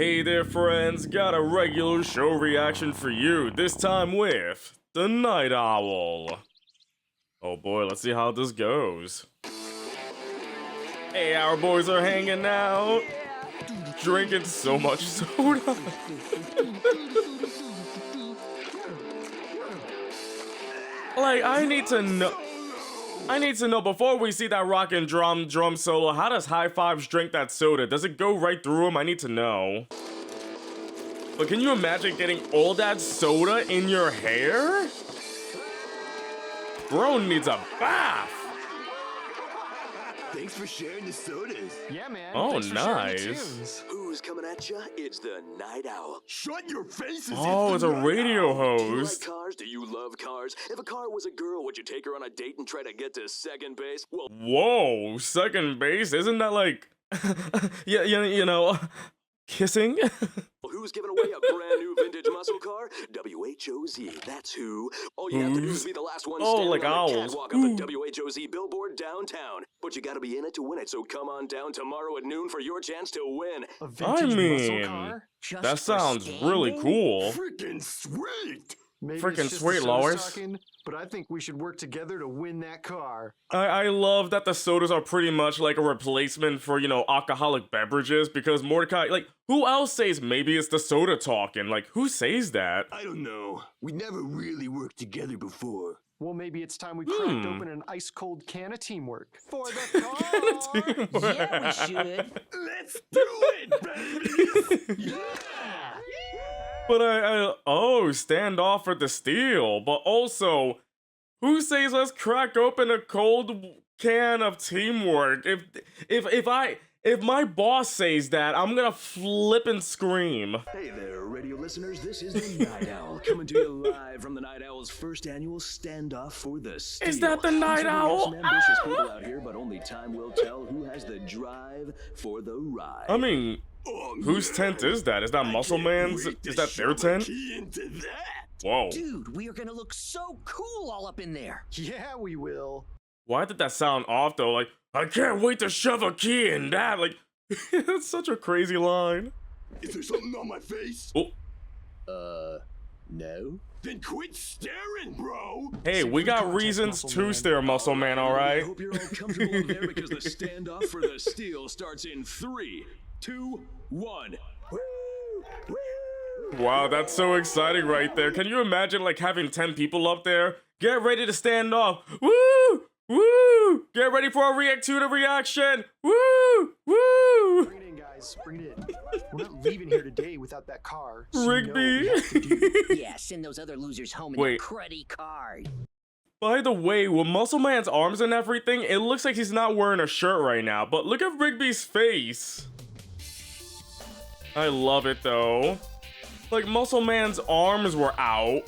Hey there friends, got a regular show reaction for you, this time with the Night Owl. Oh boy, let's see how this goes. Hey, our boys are hanging out, drinking so much soda. Like, I need to know before we see that rock and drum solo, how does High Fives drink that soda? Does it go right through him? I need to know. But can you imagine getting all that soda in your hair? Bro needs a bath. Thanks for sharing the sodas. Yeah, man. Oh, Thanks for sharing the nice. tunes. Who's coming at ya? It's the Night Owl. Shut your faces! Oh, it's a radio Do you like host. cars? Do you love cars? If a car was a girl, would you take her on a date and try to get to second base? Well, Whoa, second base? Isn't that like, yeah, you know, kissing? who's giving away a brand new vintage muscle car? WHOZ. That's who. All you have to do is be the last one standing like on the owls. catwalk of the WHOZ billboard downtown. But you gotta be in it to win it, so come on down tomorrow at noon for your chance to win. A vintage muscle mean, car? Just That for sounds really standing? cool. Freaking sweet! Maybe Freaking it's just sweet, the sodas Lois. talking, but I think we should work together to win that car. I love that the sodas are pretty much like a replacement for, you know, alcoholic beverages, because Mordecai, like, who else says maybe it's the soda talking? Like, who says that? I don't know. We never really worked together before. Well, maybe it's time we cracked open an ice-cold can of teamwork. For the car! Yeah, we should. Let's do it, baby! Yeah! But oh, stand off for the steal. But also, who says let's crack open a cold can of teamwork? If my boss says that, I'm gonna flip and scream. Hey there, radio listeners. This is the Night Owl coming to you live from the Night Owl's first annual standoff for the steal. Is that the Night We have Owl? some ambitious people out here, but only time will tell who has the drive for the ride. I mean, whose tent is that? Is that Muscle Man's? Is that their tent? Whoa. Dude, we are gonna look so cool all up in there. Yeah, we will. Why did that sound off though? Like, I can't wait to shove a key in that. Like, that's such a crazy line. Is there something on my face? Oh, No. Then quit staring, bro. hey, we got reasons to stare, Muscle Man, I alright? hope you're all comfortable in there because the standoff for the steal starts in 3, 2, 1. Woo! Woo! Wow, that's so exciting right there. Can you imagine, like, having 10 people up there? Get ready to stand off. Woo! Woo! Get ready for a Reactuna reaction. Woo! Woo! Bring it in, guys. Bring it in. We're not leaving here today without that car. So you know Rigby. what we have to do. Yeah, send those other losers home in Wait. their cruddy car. By the way, with Muscle Man's arms and everything, it looks like he's not wearing a shirt right now. But look at Rigby's face. I love it, though. Like, Muscle Man's arms were out.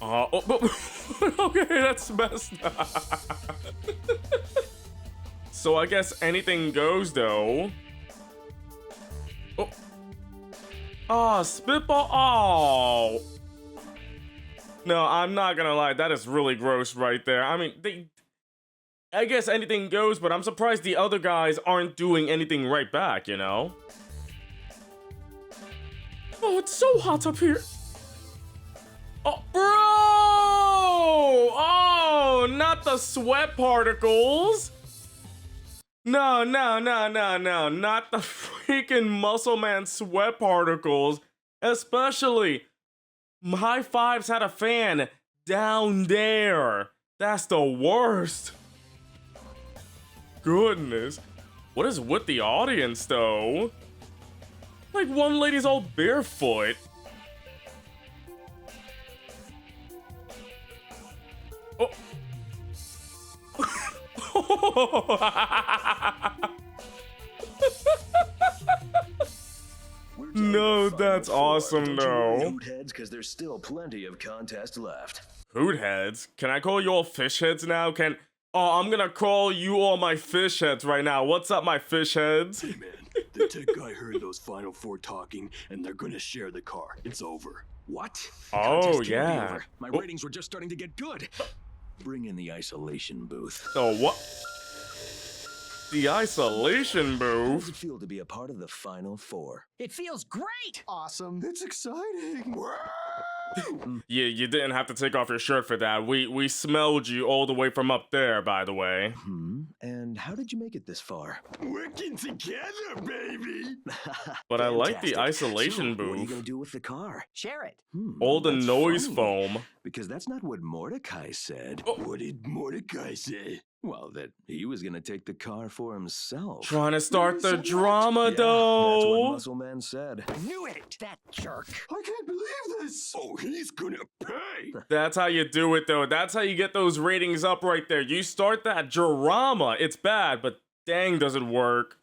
Okay, that's messed up. So I guess anything goes, though. Oh, spitball. Oh. No, I'm not gonna lie. That is really gross right there. I mean, I guess anything goes, but I'm surprised the other guys aren't doing anything right back, you know? Oh, it's so hot up here. Oh, bro! Oh, not the sweat particles. No, not the freaking Muscle Man sweat particles. Especially, High Fives had a fan down there. That's the worst. Goodness. What is with the audience, though? Like, one lady's all barefoot. Oh. No, that's awesome, though. Hoot heads, because there's still plenty of contest left. Hoot heads? Can I call you all fish heads now? Oh, I'm gonna call you all my fish heads right now. What's up, my fish heads? Hey man, the tech guy heard those final 4 talking, and they're gonna share the car. It's over. What? Oh, Contest can't be yeah. over. My ratings were just starting to get good. Bring in the isolation booth. So what? The isolation How does move. it feel to be a part of the Final Four? It feels great. Awesome. It's exciting. Yeah, you didn't have to take off your shirt for that. We smelled you all the way from up there, by the way. And how did you make it this far? Working together, baby! But I like the Fantastic. isolation So, what are you move. gonna do with the car? Share it. All the That's noise funny, foam. Because that's not what Mordecai said. Oh. What did Mordecai say? Well, that he was gonna take the car for himself. Trying to start the What? drama, Yeah, that's though. what Muscle Man said. Knew it. That jerk. I can't believe this. Oh, he's gonna pay! That's how you do it, though. That's how you get those ratings up right there. You start that drama. It's bad, but dang, does it work.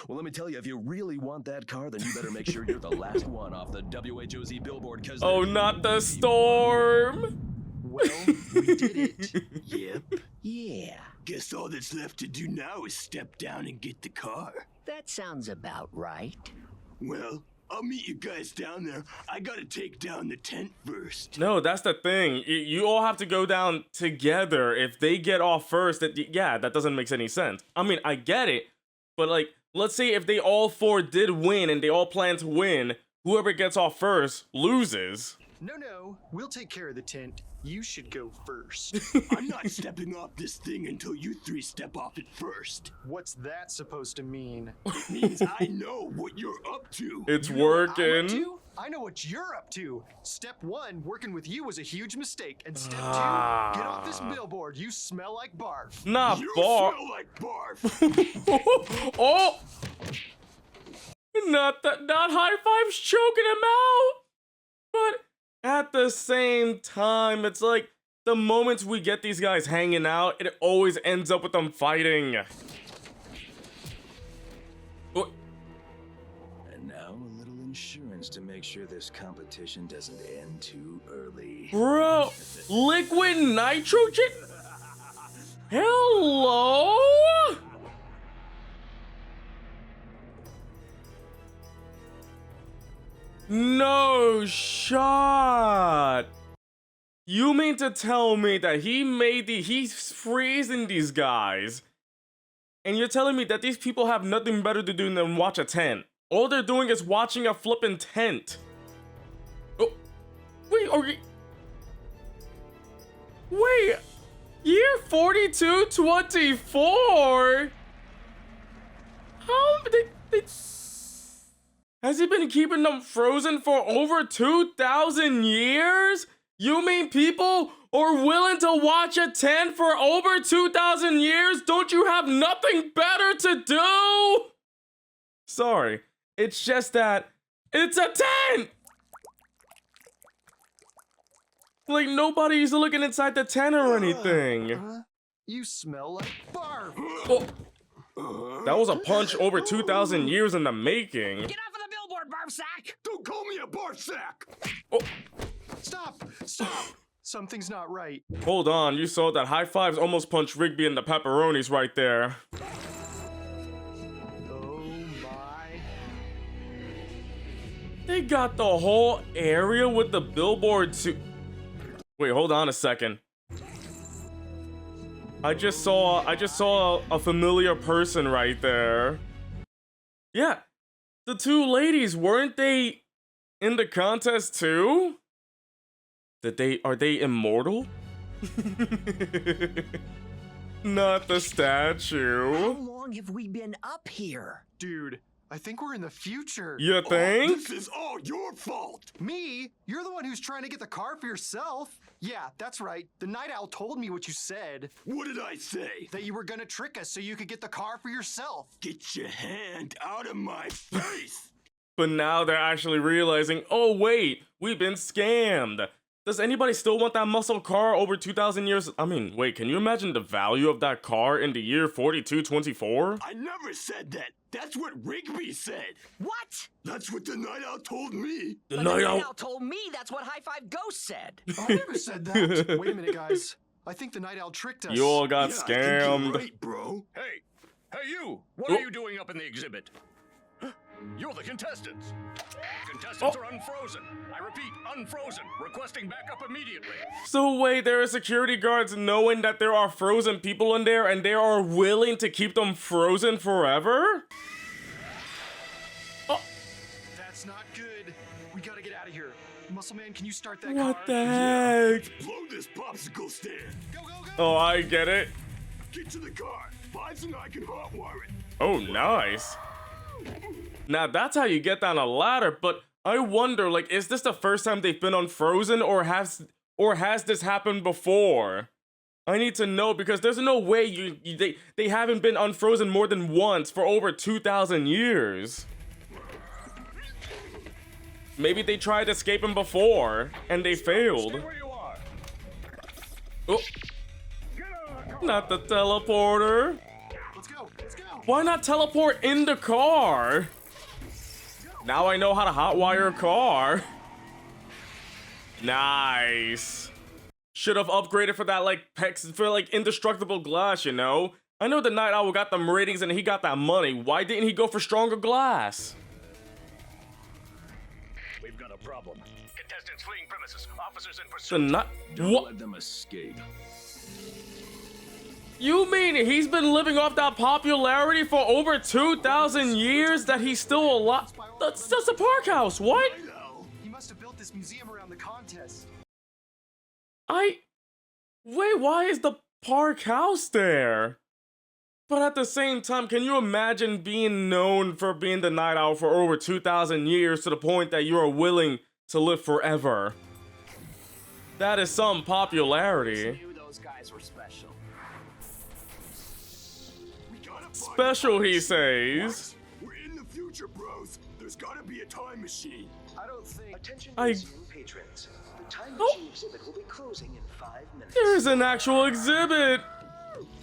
Well, let me tell you, if you really want that car, then you better make sure you're the last one off the WHOZ billboard, because Oh, not the storm. Well, we did it. Yep. Yeah. Guess all that's left to do now is step down and get the car. That sounds about right. Well, I'll meet you guys down there. I gotta take down the tent first. No, that's the thing. You all have to go down together. If they get off first, that doesn't make any sense. I mean, I get it, but like, let's say if they all four did win and they all plan to win, whoever gets off first loses. No, we'll take care of the tent. You should go first. I'm not stepping off this thing until you three step off it first. What's that supposed to mean? It means I know what you're up to. It's You know what I'm up working. to? I know what you're up to. Step 1, working with you was a huge mistake. And step 2, get off this billboard. You smell like barf. Not You bar. smell like barf. Oh, not high fives choking him out. But at the same time, it's like the moments we get these guys hanging out, it always ends up with them fighting. Oh, And now a little insurance to make sure this competition doesn't end too early. bro, liquid nitrogen? Hello? No shot. You mean to tell me that he's freezing these guys, and you're telling me that these people have nothing better to do than watch a tent? All they're doing is watching a flippin' tent. Oh, wait, wait, year 4224? How they has he been keeping them frozen for over 2,000 years? You mean people are willing to watch a tent for over 2,000 years? Don't you have nothing better to do? Sorry, it's just that it's a tent! Like, nobody's looking inside the tent or anything. You smell like barf. Oh, that was a punch over 2,000 years in the making. Get off of the billboard, barf sack. Don't call me a barf sack! Oh, Stop. Something's not right. hold on, you saw that high fives almost punched Rigby in the pepperonis right there. Oh my. They got the whole area with the billboard too. Wait, hold on a second. I just saw a familiar person right there. Yeah, the two ladies, weren't they in the contest too? Are they immortal? Not the How statue. long have we been up here? Dude, I think we're in the future. You think? This is all your fault! Me? You're the one who's trying to get the car for yourself. Yeah, that's right. The Night Owl told me what you said. What did I say? That you were gonna trick us so you could get the car for yourself. Get your hand out of my face! But now they're actually realizing, oh wait, we've been scammed. Does anybody still want that muscle car over 2,000 years? I mean, wait, can you imagine the value of that car in the year 4224? I never said that. That's what Rigby said. What? That's what the Night Owl told me. The But Night the Owl. Night Owl told me that's what High Five Ghost said. I never said that. Wait a minute, guys. I think the Night Owl tricked us. You all got Yeah, I think scammed. you're right, bro. Hey, you! What Oh. are you doing up in the exhibit? You're the contestants. Contestants are unfrozen. I repeat, unfrozen. Requesting backup immediately. So wait, there are security guards knowing that there are frozen people in there and they are willing to keep them frozen forever? Oh, That's not good. We gotta get out of here. Muscle Man, can you start that car? what the heck? Blow this popsicle stand. Go, go, go! Oh, I get it. Get to the car. Vibes and I can hotwire it. Oh, nice. Now that's how you get down a ladder, but I wonder, like, is this the first time they've been unfrozen, or has this happened before? I need to know, because there's no way they haven't been unfrozen more than once for over 2,000 years. Maybe they tried escaping before and they failed. Stay where you are. Oh, not the teleporter. Let's go, let's go! Why not teleport in the car? Now I know how to hotwire a car. Nice. Should have upgraded for that, like, indestructible glass, you know? I know the Night Owl got them ratings and he got that money. Why didn't he go for stronger glass? We've got a problem. Contestants fleeing premises. Officers in The pursuit. Night... Don't What? let them escape. You mean he's been living off that popularity for over 2,000 years that he's still alive? That's a park house, what? He must have built this museum around the contest. Wait, why is the park house there? But at the same time, can you imagine being known for being the Night Owl for over 2,000 years to the point that you are willing to live forever? That is some popularity. Knew those guys were special. We gotta find Special, the he time says. machine. We're in the future, bros. There's gotta be a time machine. I don't think. Attention I- museum patrons. The time Oh. machine exhibit will be closing in 5 minutes. There's an actual exhibit.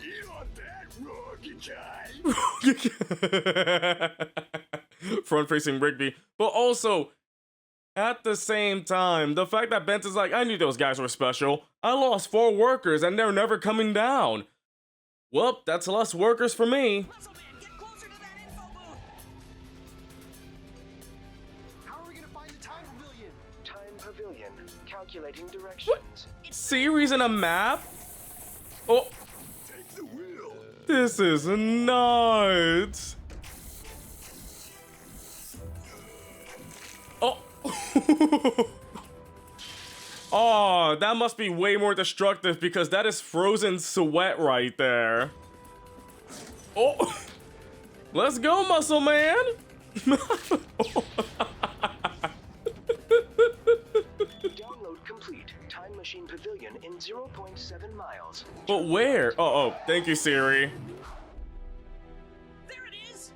Get on that rocket guy. Front-facing Rigby. But also, at the same time, the fact that Benson's like, I knew those guys were special. I lost 4 workers and they're never coming down. Well, that's less workers for me. Muscle Man, get closer to that info booth. How are we gonna find the time pavilion? Time pavilion. Calculating directions. Series and a map? Oh, Take the wheel. this is nuts. Oh. Oh, that must be way more destructive because that is frozen sweat right there. Oh. Let's go, Muscle Man. Download complete. Time machine pavilion in 0.7 miles. But where? Oh, thank you, Siri. There it is.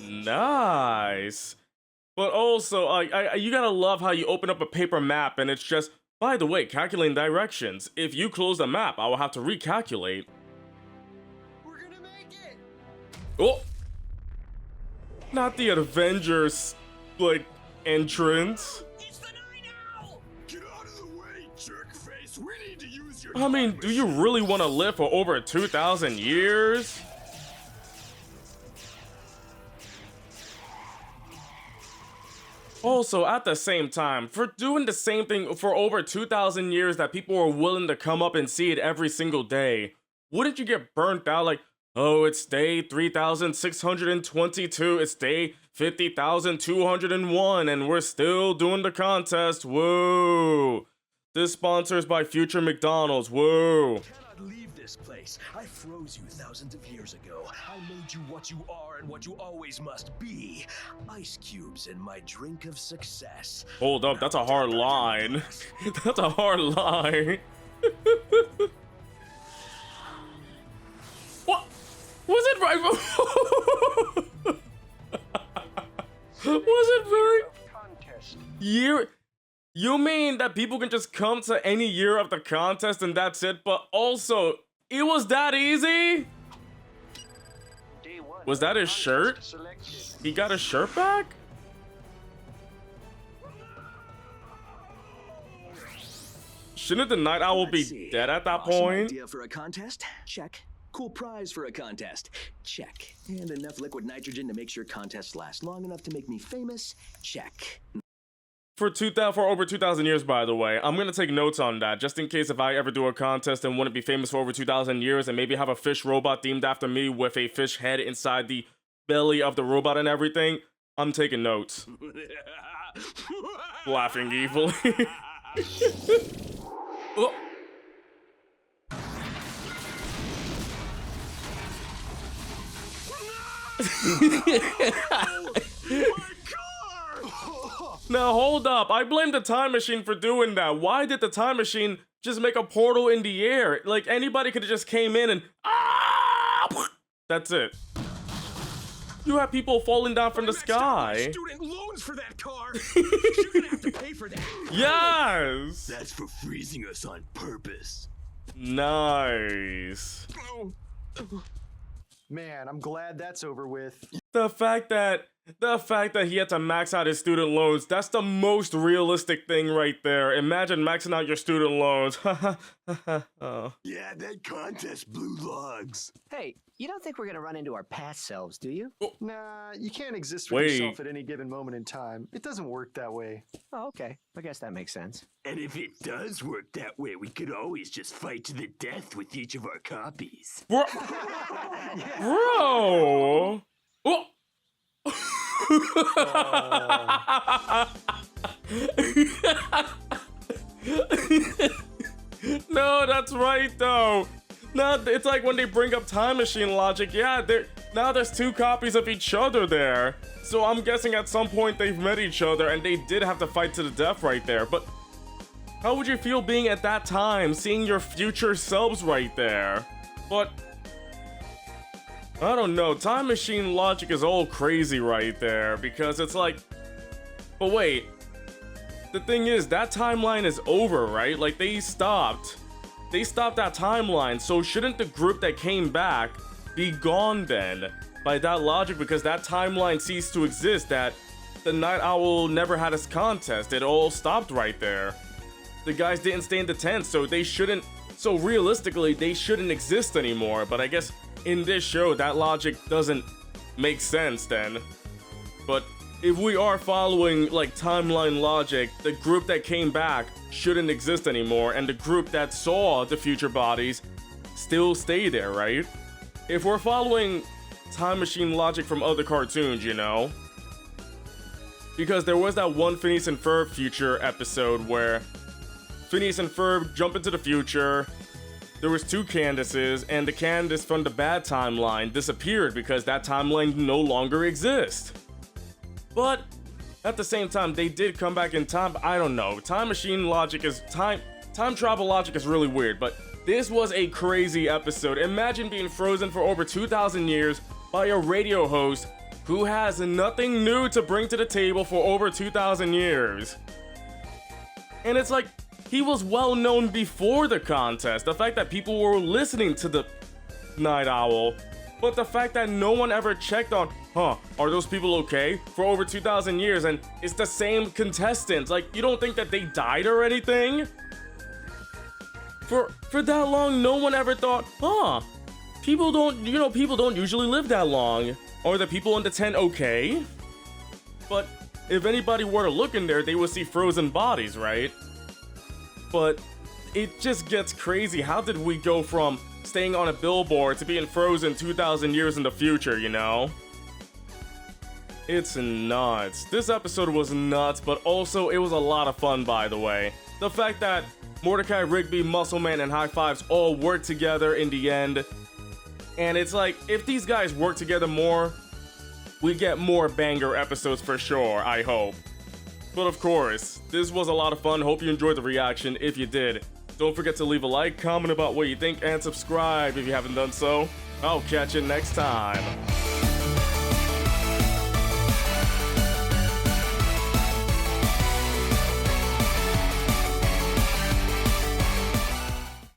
Nice. But also, you gotta love how you open up a paper map and it's just, by the way, calculating directions. If you close the map, I will have to recalculate. We're gonna make it! Oh! Not the Avengers, like, entrance. It's the Night Owl. Get out of the way, jerk face. We need to use your I mean, time do you machine. really want to live for over 2,000 years? Also, at the same time, for doing the same thing for over 2,000 years that people are willing to come up and see it every single day, wouldn't you get burnt out like, oh, it's day 3,622, it's day 50,201, and we're still doing the contest, whoa. This sponsors by Future McDonald's, whoa. Cannot leave this place. I froze you thousands of years ago. I made you what you are and what you always must be. Ice cubes in my drink of success. Hold up, that's a hard line. That's a hard line. What? Was it right? Was it very Contest. year? You mean that people can just come to any year of the contest and that's it? But also, it was that easy? Day 1. Was that his shirt? Contest selected. He got his shirt back? Shouldn't the Night Owl be Let's see. dead at that Awesome point? Idea for a contest? Check. cool prize for a contest. Check. And enough liquid nitrogen to make sure contests last long enough to make me famous? Check. For over 2,000 years, by the way. I'm gonna take notes on that, just in case if I ever do a contest and want to be famous for over 2,000 years and maybe have a fish robot themed after me with a fish head inside the belly of the robot and everything. I'm taking notes. Laughing evilly. Oh. Now hold up, I blame the time machine for doing that. Why did the time machine just make a portal in the air? Like anybody could have just came in and that's it. You have people falling down from the sky. Student loans for that car. You're gonna have to pay for that. Yes. That's for freezing us on purpose. Nice. Man, I'm glad that's over with. The fact that he had to max out his student loans, that's the most realistic thing right there. Imagine maxing out your student loans. Oh. Yeah, that contest blew logs. Hey, you don't think we're gonna run into our past selves, do you? Nah, you can't exist with Wait. yourself at any given moment in time. It doesn't work that way. Oh, okay. I guess that makes sense. And if it does work that way, we could always just fight to the death with each of our copies. Bro. Bro. Oh. No, that's right though. No, it's like when they bring up time machine logic. Yeah, now there's two copies of each other there. So I'm guessing at some point they've met each other and they did have to fight to the death right there. But how would you feel being at that time, seeing your future selves right there? But I don't know, time machine logic is all crazy right there, because it's like, but wait, the thing is, that timeline is over, right? Like, they stopped that timeline, so shouldn't the group that came back be gone then, by that logic, because that timeline ceased to exist, that the Night Owl never had his contest, it all stopped right there. The guys didn't stay in the tent, so realistically, they shouldn't exist anymore, but I guess in this show, that logic doesn't make sense then. But if we are following, like, timeline logic, the group that came back shouldn't exist anymore, and the group that saw the future bodies still stay there, right? If we're following time machine logic from other cartoons, you know? Because there was that one Phineas and Ferb future episode where Phineas and Ferb jump into the future. There was two Candaces, and the Candace from the bad timeline disappeared because that timeline no longer exists. But at the same time, they did come back in time. I don't know. Time machine logic is time travel logic is really weird, but this was a crazy episode. Imagine being frozen for over 2,000 years by a radio host who has nothing new to bring to the table for over 2,000 years. And it's like, he was well known before the contest. The fact that people were listening to the Night Owl, but the fact that no one ever checked on, are those people okay? For over 2,000 years, and it's the same contestants. Like, you don't think that they died or anything? For that long, no one ever thought, people don't usually live that long. Are the people in the tent okay? But if anybody were to look in there, they would see frozen bodies, right? But it just gets crazy. How did we go from staying on a billboard to being frozen 2,000 years in the future, you know? It's nuts. This episode was nuts, but also it was a lot of fun, by the way. The fact that Mordecai, Rigby, Muscleman, and High Fives all worked together in the end. And it's like, if these guys work together more, we get more banger episodes for sure, I hope. But of course, this was a lot of fun. Hope you enjoyed the reaction. If you did, don't forget to leave a like, comment about what you think, and subscribe if you haven't done so. I'll catch you next time.